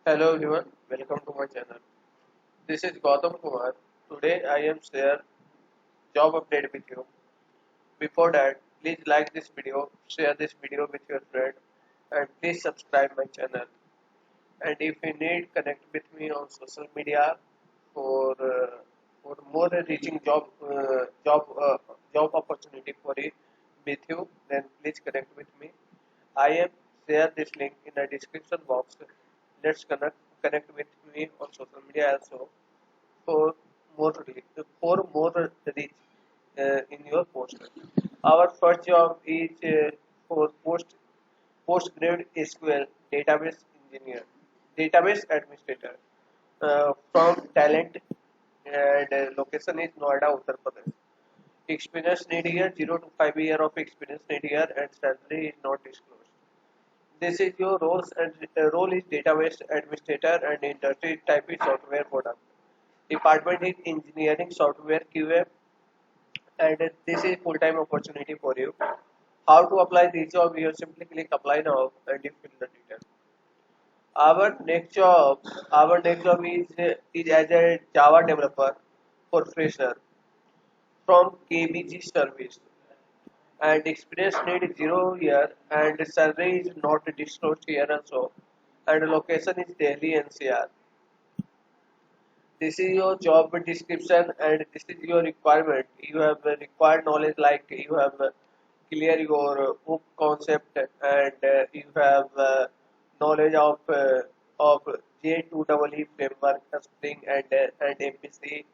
Hello everyone, welcome to my channel. This is Gautam Kumar. Today I am share job update with you. Before that, please like this video, share this video with your friend, and please subscribe my channel. And if you need, connect with me on social media for for more reaching job opportunity for it with you. Then please connect with me. I am share this link in the description box. Let's connect with me on social media also for more reach in your post. Our first job is for postgrad SQL database engineer, database administrator from talent and location is Noida, Uttar Pradesh. Experience need here 0 to 5 year of experience need here and salary is not disclosed. This is your roles and role is database administrator and industry type is software product. Department is engineering software QA and this is full-time opportunity for you. How to apply this job? You simply click apply now and you fill the details. Our next job, our next job is as a Java developer for fresher from KBG service and experience need 0 year and salary is not disclosed here also and location is Delhi NCR. This is your job description and this is your requirement. You have required knowledge like you have clear your hook concept and you have knowledge of J2EE framework, Spring and MPC,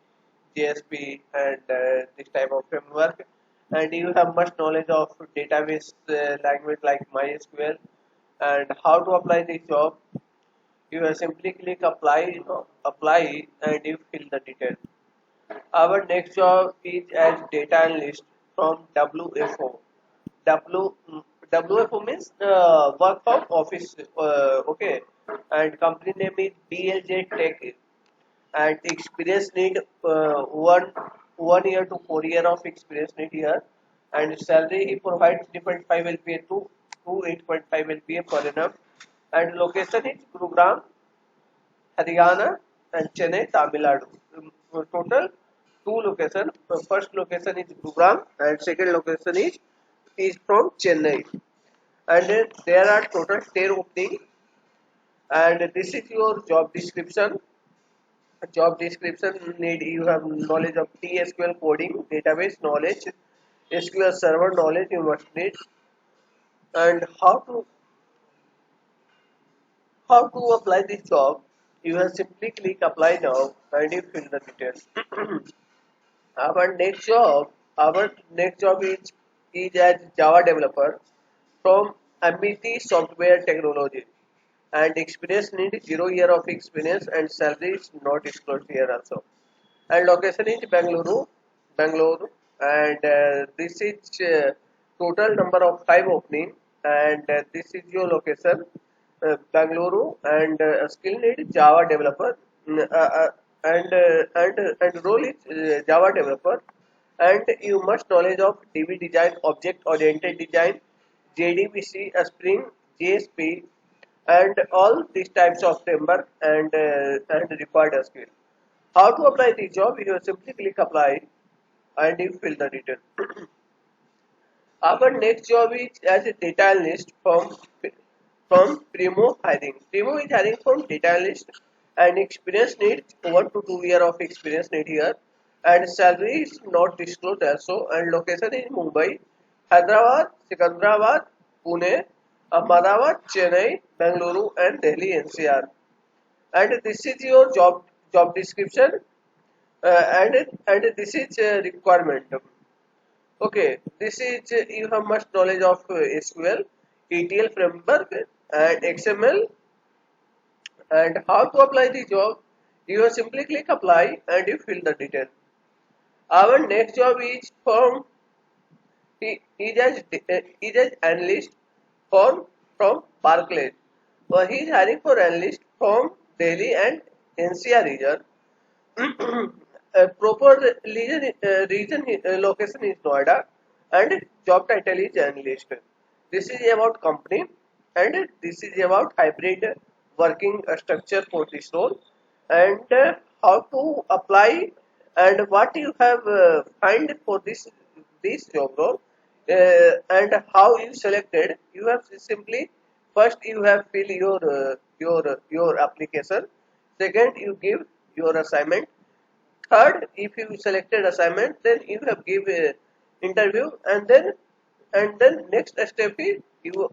JSP and this type of framework. And you have much knowledge of database language like MySQL and how to apply this job you will simply click apply and you fill the details. Our next job is as data analyst from WFO. W, WFO means work from office. Okay, and company name is BLJ Tech and experience need one year to 4 year of experience need here and salary he provides 3.5 LPA to 8.5 LPA per annum and location is Gurugram Haryana and Chennai, Tamil Nadu. Total two locations. The first location is Gurugram and second location is from Chennai. And there are total 10 openings. And this is your job description. Job description need you have knowledge of TSQL coding, database knowledge, SQL server knowledge you must need, and how to apply this job. You have simply click apply now and you fill the details. Our next job, our next job is as Java developer from MIT Software Technology and experience need 0 year of experience and salary is not disclosed here also. And location is Bangalore and this is total number of 5 opening and this is your location Bangalore and skill need Java developer mm, and role is Java developer and you must knowledge of DB design, object oriented design, JDBC, Spring, JSP, and all these types of framework and required skill. How to apply the job? You simply click apply and you fill the details. Our next job is as a data analyst from Primo hiring. Primo is hiring from data analyst and experience needs 1 to 2 year of experience need here and salary is not disclosed also and location is Mumbai, Hyderabad, Secunderabad, Pune, Ahmedabad, Chennai, Bengaluru and Delhi NCR. And this is your job description and this is requirement. Okay, this is you have much knowledge of SQL, ETL framework, and XML. And how to apply the job? You simply click apply and you fill the detail. Our next job is from is as analyst from Barclays. He is hiring for analyst from Delhi and NCR region. Proper region location is Noida and job title is analyst. This is about company and this is about hybrid working structure for this role, and how to apply, and what you have find for this job role, and how you selected. You have simply first you have fill your application. Second, you give your assignment. Third, if you selected assignment, then you have give a interview, and then next step is you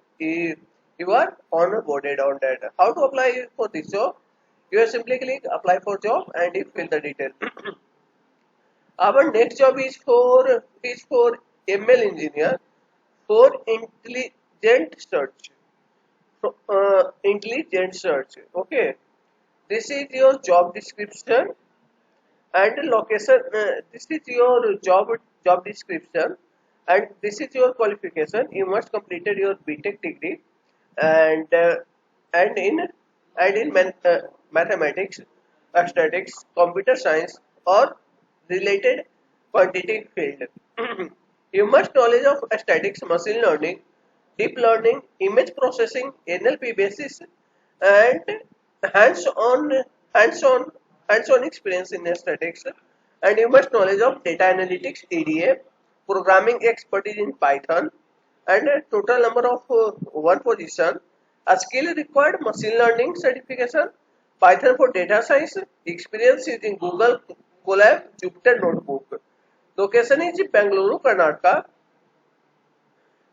are onboarded on that. How to apply for this job? You have simply click apply for job and you fill the detail. Our next job is for ML engineer for intelligent search. So, intelligent search. Okay, this is your job description and location. This is your job description, and this is your qualification. You must completed your BTech degree, and and in mathematics, statistics, computer science, or related quantitative field. You must knowledge of statistics, machine learning, deep learning, image processing, NLP basis, and hands-on hands-on hands-on experience in statistics, and you must knowledge of data analytics, EDA, programming expertise in Python, and a total number of one position. A skill required machine learning certification, Python for data science, experience using Google Colab, Jupyter Notebook. Location is Bangalore, Karnataka,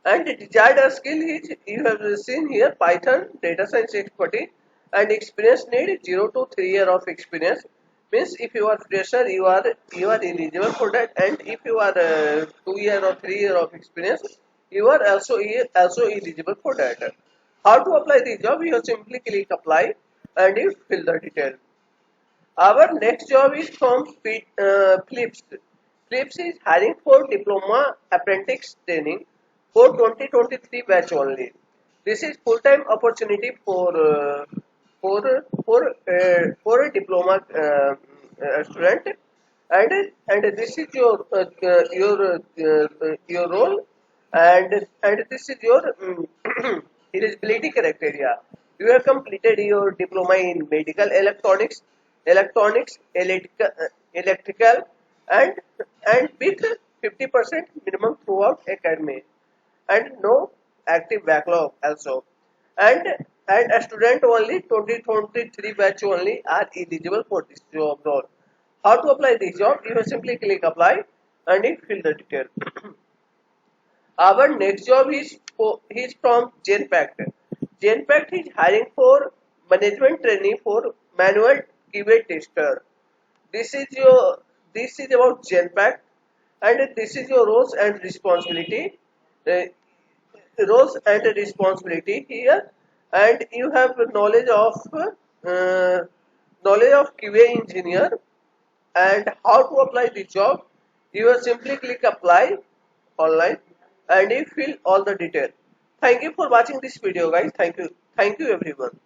and the desired skill is you have seen here Python, data science expertise, and experience need 0 to 3 year of experience. Means if you are fresher, you are eligible for that, and if you are 2 year or 3 year of experience, you are also eligible for that. How to apply the job? You simply click apply and you fill the detail. Our next job is from Philips. Philips is hiring for diploma apprentice training for 2023 batch only. This is full-time opportunity for a diploma student, and this is your role, and this is your eligibility criteria. You have completed your diploma in medical electronics, electrical, and with 50% minimum throughout academy, and no active backlog also. And a student only 2023 batch only are eligible for this job role. How to apply this job? You will simply click apply and you fill the detail. Our next job is from genpact. Genpact is hiring for management trainee for manual QA tester. This is about genpact, and this is your roles and responsibility. Uh, Roles and responsibility here, and you have knowledge of QA engineer, and how to apply the job. You will simply click apply online and you fill all the detail. Thank you for watching this video, guys. Thank you everyone.